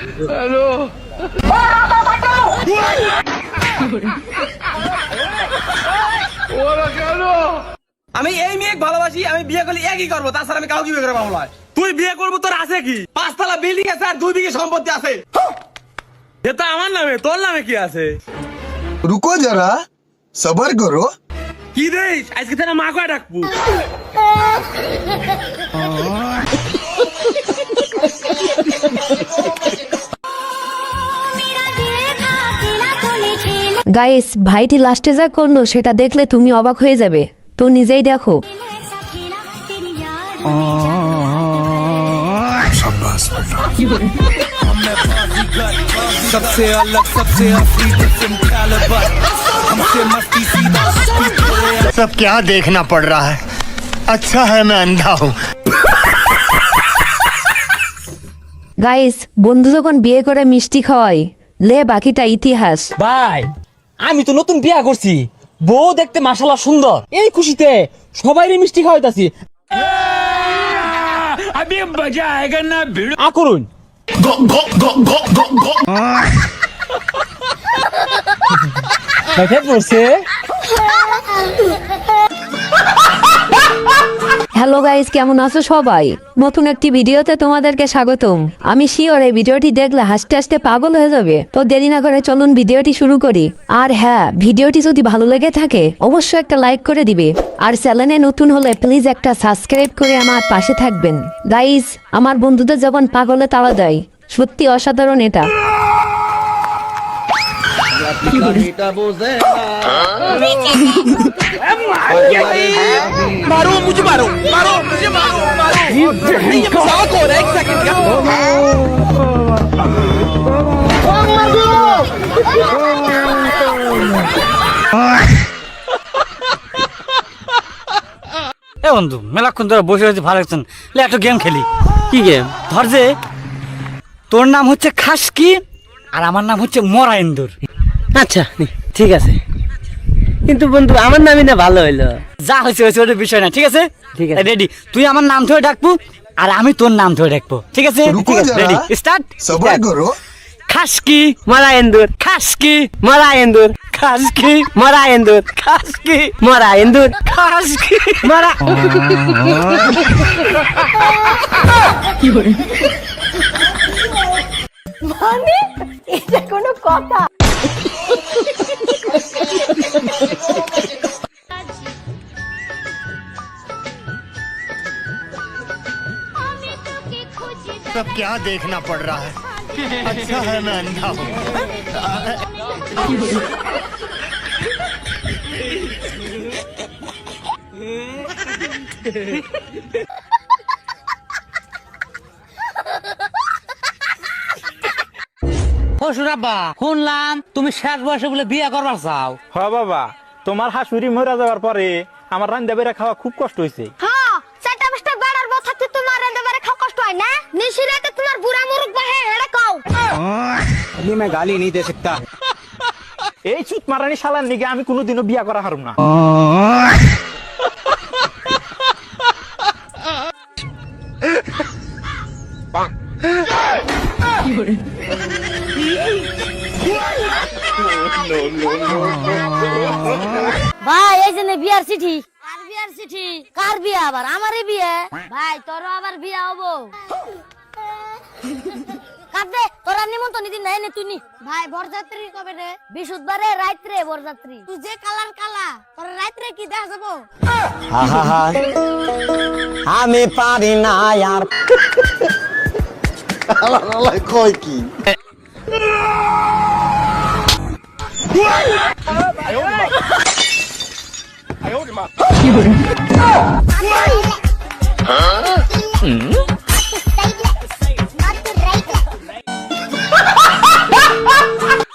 Hello ওরা কেন? আমি এই মেয়ে ভালোবাসি, আমি বিয়ে করলে একই করবো, তাছাড়া আমি কাউকে বিয়ে করে পাবো না। তুই বিয়ে করবো, তোর আছে কি? 5 তলা বিল্ডিং আছে আর 2 বিঘে সম্পত্তি আছে। এটা আমার নামে, তোর নামে কি আছে? रुको जरा सबर करो। কি রে আজকে তারা মা কয় ডাকবো? গাইস, ভাইটি লাস্টে যা করলো সেটা দেখলে তুমি অবাক হয়ে যাবে, তো নিজেই দেখো। सबसे अलग सबसे असली डिफरेंट कैलिबर हमसे मस्ती सीधा सब क्या देखना पड़ रहा है। अच्छा है मैं अंधा हूँ। গাইস, বন্ধু যখন বিয়ে করে মিষ্টি খাওয়াই, লে বাকিটা ইতিহাস। ভাই আমি তো নতুন বিয়ে করছি, বউ দেখতে মাশাআল্লাহ সুন্দর, এই খুশিতে সবাইরে মিষ্টি খাওয়াইতাছি। अभी मजा आएगा ना भिड़। করুন পড়ছে। হ্যালো গাইস, কেমন আছো সবাই? নতুন একটি ভিডিওতে তোমাদেরকে স্বাগতম। আমি শিওর এই ভিডিওটি দেখলে হাসতে হাসতে পাগল হয়ে যাবে। তো দেরি না করে চলুন ভিডিওটি শুরু করি। আর হ্যাঁ, ভিডিওটি যদি ভালো লেগে থাকে অবশ্যই একটা লাইক করে দিবে, আর চ্যানেলে নতুন হলে প্লিজ একটা সাবস্ক্রাইব করে আমার পাশে থাকবেন। গাইস, আমার বন্ধুদের যখন পাগলে তাড়া দেয়, সত্যি অসাধারণ এটা। मारो मुझे, मारो मारो मुझे, मारो मारो। नहीं, ये मजाक हो रहा है, 1 सेकंड का। এ বন্ধু, মেলাক্ষণ ধরে বসে রয়েছে, ভালো লাগছেন, একটা গেম খেলি। কি গেম? ধর যে তোর নাম হচ্ছে খাসকি আর আমার নাম হচ্ছে মরা ইন্দুর। আচ্ছা ঠিক আছে, কিন্তু বন্ধু আমার নামই না ভালো হইলো। যা হয়েছে হয়েছে, ওটা বিষয় না, ঠিক আছে? ঠিক আছে। রেডি? তুই আমার নাম ধরে ডাকবো আর আমি তোর নাম ধরে ডাকবো, ঠিক আছে? रुको রেডি, जरा স্টার্ট। सबर करो। খাসকি মরা এন্দুর, খাসকি মরা এন্দুর, খাসকি মরা এন্দুর, খাসকি মরা এন্দুর, খাসকি মরা। মানে এটা কোনো কথা? सब क्या देखना पड़ रहा है। अच्छा है मैं अंधा हूँ। শ্বশুরাব্বা, শুনলাম তুমি শেষ বয়সে বলে বিয়ে করবার চাও। হ বাবা, তোমার হাসুরি মরে যাওয়ার পরে আমার রান্দা বেড়া খাওয়া খুব কষ্ট হয়েছে। হ্যাঁ, সেটা মিস্টার বেড়ার বউ থাকতে তোমার রেঁধে বেড়ে খাওয়া কষ্ট হয় না? নিশিরাতে তোমার বুড়া মুরুখ বাহে হেড়ে কও। मैं गाली नहीं दे सकता। এই চুত মারানি শালার নিগে আমি কোনোদিনও বিয়া করা হারুম না। ভাই এই যে নে বিয়ার চিঠি। কার বিয়ার চিঠি? কার বিয়া আবার? আমারই বিয়ে। ভাই তোরও আবার বিয়া হবো। কাঁদে, তোরা নিমন্ত্রণ দিন নাই নে তুই নি। ভাই বরযাত্রী কবে রে? বৃহস্পতিবারে রাত্রে বরযাত্রী। তুই যে কালার কালা, তোর রাত্রে কি দেখা যাবো? আমি পারি না আর। কই কি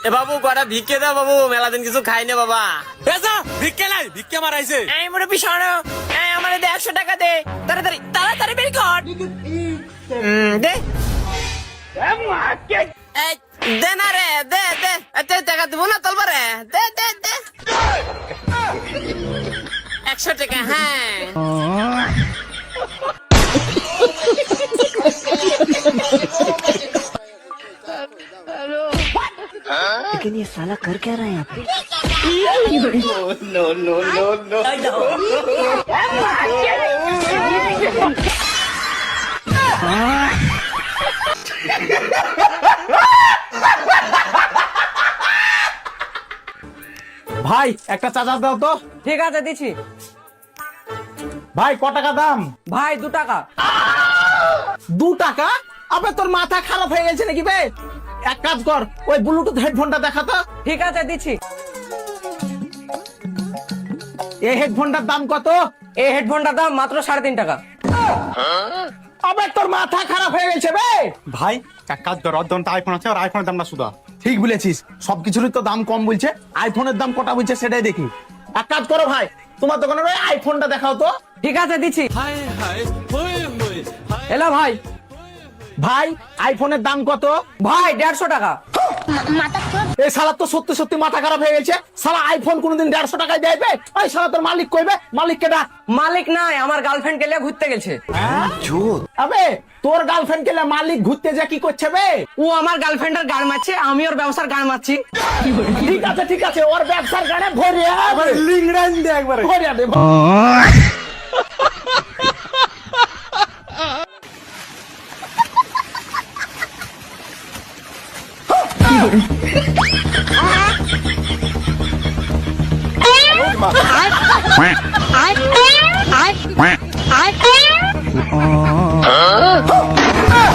এ বাবু কটা ভিক্ষে দাও বাবু, মেলা দিন কিছু খাই না বাবা। ভিক্ষে নাই, ভিক্ষে মারাইছে। এই মোরে পিছনে, এই আমারে দে 100 টাকা দে, তাড়াতাড়ি তাড়াতাড়ি বের কর। দে এই দে না রে, দে দে, এত টাকা দিব না তোলবা রে, দে দে দে 100 টাকা। হ্যাঁ ভাই একটা চার্জার দাও তো। ঠিক আছে দিচ্ছি ভাই ক টাকা দাম? ভাই 2 টাকা। 2 টাকা? আবে তোর মাথা খারাপ হয়ে গেছে নাকি বে? এক কাজ কর, ওই ব্লুটুথ হেডফোনটা দেখা তো। ঠিক আছে দিচ্ছি। এই হেডফোনটার দাম কত? এই হেডফোনটার দাম মাত্র 3.5 টাকা। আবে তোর মাথা খারাপ হয়ে গেছে বে। भाई এক কাজ কর, ওর দামটা আইফোন আছে, আর আইফোনের দামটা শুধু। ঠিক বলেছিস, সবকিছুরই তো দাম কম বলছে, আইফোনের দাম কটা বলছে সেটাই দেখি। এক কাজ করো ভাই, তোমার দোকানের ওই আইফোনটা দেখাও তো। ঠিক আছে দিচ্ছি। এলা ভাই। ভাই আইফোনের দাম কত? ভাই 150 টাকা। এই শালা তো সত্যি সত্যি মাথা খারাপ হয়ে গেছে। শালা আইফোন কোনোদিন 150 টাকায় দেবে? ওই শালা তোর মালিক কইবে, মালিককে ডাক। মালিক নাই, আমার গার্লফ্রেন্ড কে লিয়ে ঘুরতে গেছে। আবে তোর গার্লফ্রেন্ড কে মালিক ঘুরতে যা কি করছে বে? ও আমার গার্লফ্রেন্ডের গান মারছে, আমি ওর ব্যবসার গান মারছি। ঠিক আছে, ওর ব্যবসার গানে ভরে লিংড়ান দে একবারে, ভরে দে।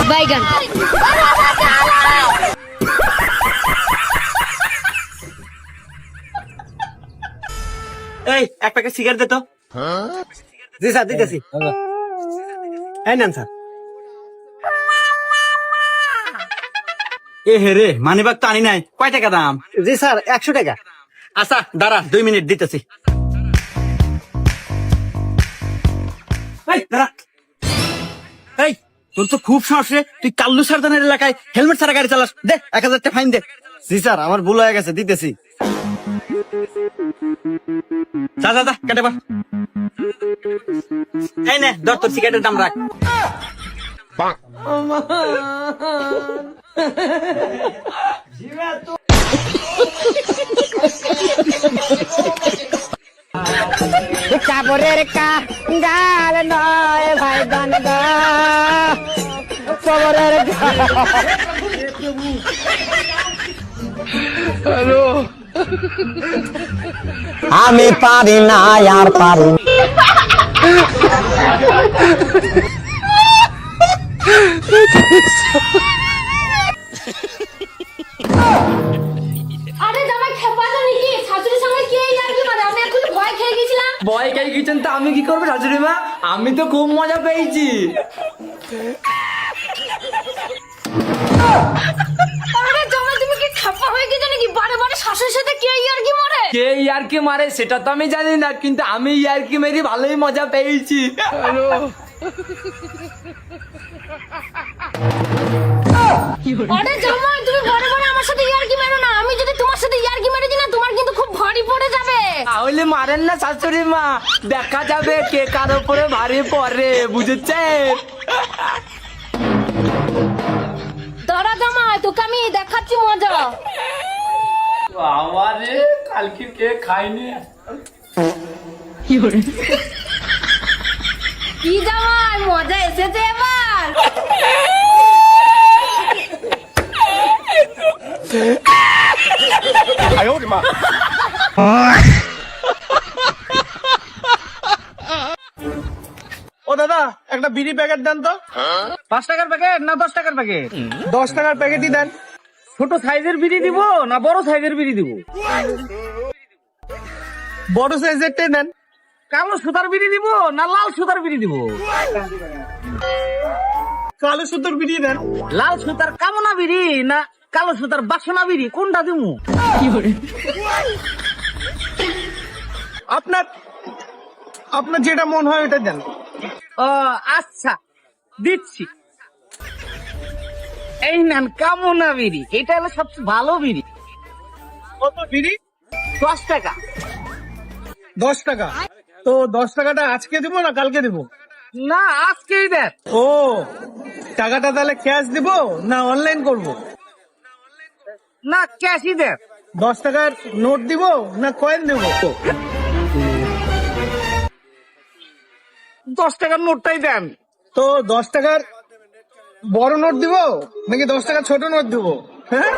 বাইগান। এই এক প্যাকেট সিগারেট দে তো। জি স্যার দিতেছি। এই নেন স্যার। এ হে রে, মানিব্যাগ তো আনি নাই। কয় টাকা দাম? জি স্যার 100 টাকা। আচ্ছা দাঁড়া 2 মিনিট দিতেছি। এই দাঁড়া। এই তোর তো খুব সাহস রে, তুই কাল্লু সারদানের এলাকায় হেলমেট ছাড়া গাড়ি চালাস। দে 1000 টাকা ফাইন দে। জি স্যার আমার ভুল হয়ে গেছে, দিতেছি। যা যা যা কেটে পা। এই নে ধর তোর সিগারেটের দাম রাখ। কাপড়ের গাল নয় ভাই গান গা খবরের আমি পারি না আর পারি। আরে জামাই খেপা তো নাকি শাশুড়ির সঙ্গে কে আর কি মানে আমি এখন ভয় খেয়ে গেছিলাম। ভয় খেয়ে গেছেন তো আমি কি করবো শাশুড়ি মা? আমি তো খুব মজা পেয়েছি। আরে জামাই তুমি কি খেপা হয়ে গেছো নাকি? বারে বারে শাশুড়ির সাথে কে আর কি মারে? কে ইয়ারকি মারে সেটা তো আমি জানি না, কিন্তু আমি ইয়ারকি মেরে ভালোই মজা পেয়েছি। আরে জামাই তুমি বারে বারে আমার সাথে ইয়ার কি মেরো না। আমি যদি তোমার সাথে ইয়ার কি মেরেছি না, তোমার কিন্তু খুব ভারী পড়ে যাবে। তাহলে মারেন না শাশুড়ি মা, দেখা যাবে কে কার উপরে ভারী পড়ে, বুঝেছেন? দাঁড়া জামাই তোকে আমি দেখাচ্ছি মজা। আমারে কালকে কে খাইনি। কি জামাই মজা এসেছে এবার? ও দাদা একটা বিড়ি প্যাকেট দেন তো। 5 টাকার প্যাকেট না 10 টাকার প্যাকেট? 10 টাকার প্যাকেটই দেন। ছোট সাইজের বিড়ি দিব না বড় সাইজের বিড়ি দিব? বড় সাইজেরটাই দেন। কালো সুতার বিড়ি দিব না লাল সুতার বিড়ি দিব? কালো সুতোর বিড়ি দেন। লাল সুতার কামনা বিড়ি না কালো সুতার বাসনা বিড়ি, কোনটা দিমু? আপনার যেটা মন হয় ওটা দেন। ও আচ্ছা দিচ্ছি। এই নেন কামনা বিড়ি, এটা হলো সবচেয়ে ভালো বিড়ি। কত বিড়ি? 10 টাকা। 10 টাকা? তো 10 টাকাটা আজকে দিব না কালকে দিব? না আজকেই দেন। ও টাকাটা তাহলে ক্যাশ দিব না অনলাইন করব? না ক্যাশই দেন? 10 টাকার নোট দিব না কয়েন দেব? 10 টাকার নোটটাই দেন। তো 10 টাকার বড় নোট দিব নাকি 10 টাকার ছোট নোট দিব? হ্যাঁ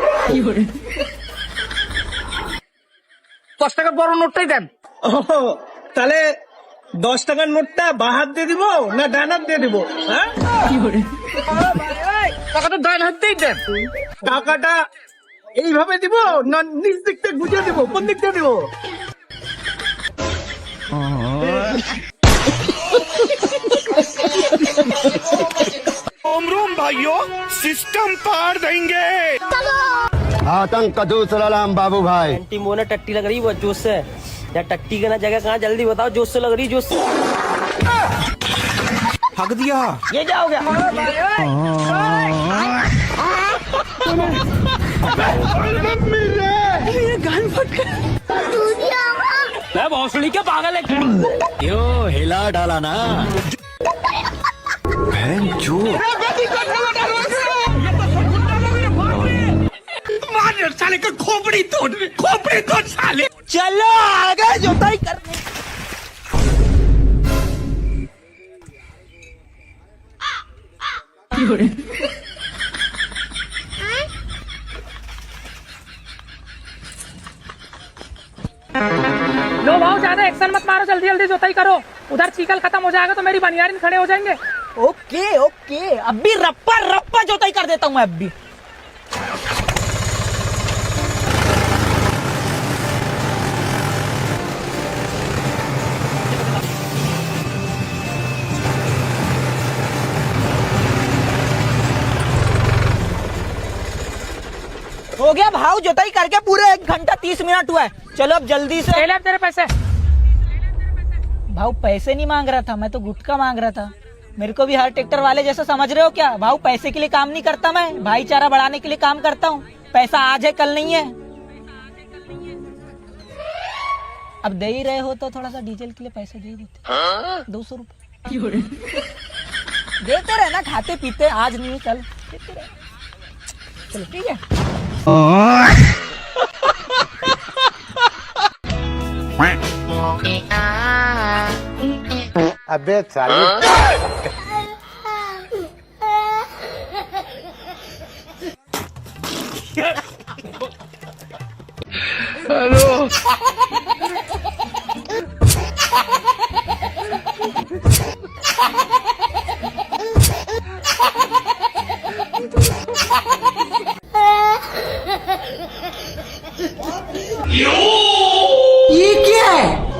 10 টাকার বড় নোটটাই দেন। ও তাহলে 10 টাকার নোটটা বাঁ হাত দিয়ে দিব না ডান হাত দিয়ে দিব? হ্যাঁ টাকাটা ডান হাত দিয়েই দেন। টাকাটা এইভাবে দিব না নিচ দিক থেকে গুজে দিব? কোন দিক থেকে দিব? रोम भाइयों सिस्टम पार देंगे। आतंक का दूसरा नाम बाबू भाई। टीमोने टट्टी लग रही बहुत जोश से। या टट्टी का ना जगह कहाँ, जल्दी बताओ। जोश से लग रही, जोश से। हक दिया। ये क्या हो गया? मैं भोसड़ी के पागल है क्यों हिला डाला ना। साले का खोपड़ी तोड़ साले। चलो आगे जोताई कर। लो भाव ज्यादा एक्शन मत मारो, जल्दी जल्दी जोताई करो। उधर चीकल खत्म हो जाएगा तो मेरी बनियारिन खड़े हो जाएंगे। ओके ओके, अब भी रप्पा रप्पा जोताई कर देता हूँ मैं अब भी। हो गया भाव, जोताई करके पूरे 1 घंटा 30 मिनट हुआ है। चलो अब जल्दी से। ले तेरे पैसे। भाव पैसे नहीं मांग रहा था मैं, तो गुटखा मांग रहा था। मेरे को भी हर ट्रैक्टर वाले जैसा समझ रहे हो क्या? भाव पैसे के लिए काम नहीं करता मैं, भाईचारा बढ़ाने के लिए काम करता हूँ। पैसा आज है कल नहीं है। अब दे ही रहे हो तो थोड़ा सा डीजल के लिए पैसा दे देते। 200 रुपए देते रहे ना, खाते पीते, आज नहीं कल देते रहे। चलो ठीक है। अबे साले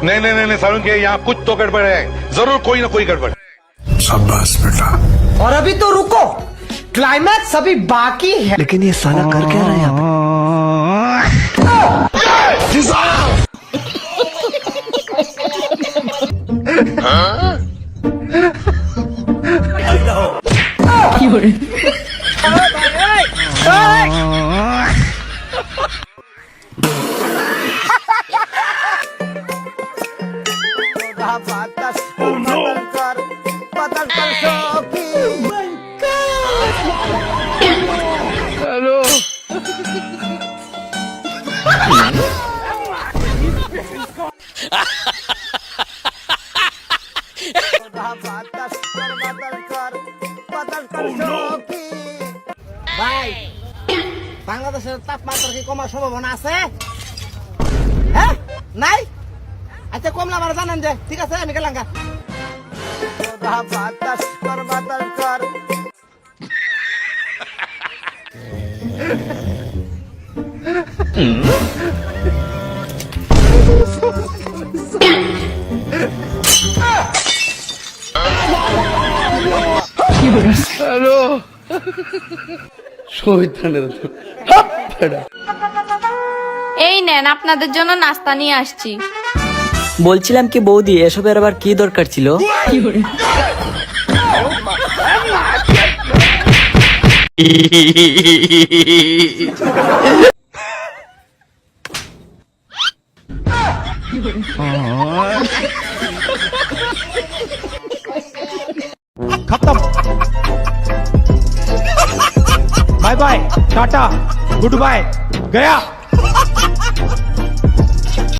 नहीं नहीं नहीं सारुण के यहाँ कुछ तो गड़बड़ है, जरूर कोई ना कोई गड़बड़। शाबाश बेटा। और अभी तो रुको, क्लाइमैक्स अभी बाकी है। लेकिन ये साला कर क्या रहा है यहाँ पे? ভাই বাংলাদেশের তাপমাত্রা কি কমার সম্ভাবনা আছে? হ্যাঁ নাই? আচ্ছা কমলা আমার জানেন যে, ঠিক আছে আমি গেলাম গা। এই নেন আপনাদের জন্য নাস্তা নিয়ে আসছি। বলছিলাম কি বৌদি, এসবের আবার কি দরকার ছিল? खत्म। Bye bye tata goodbye गया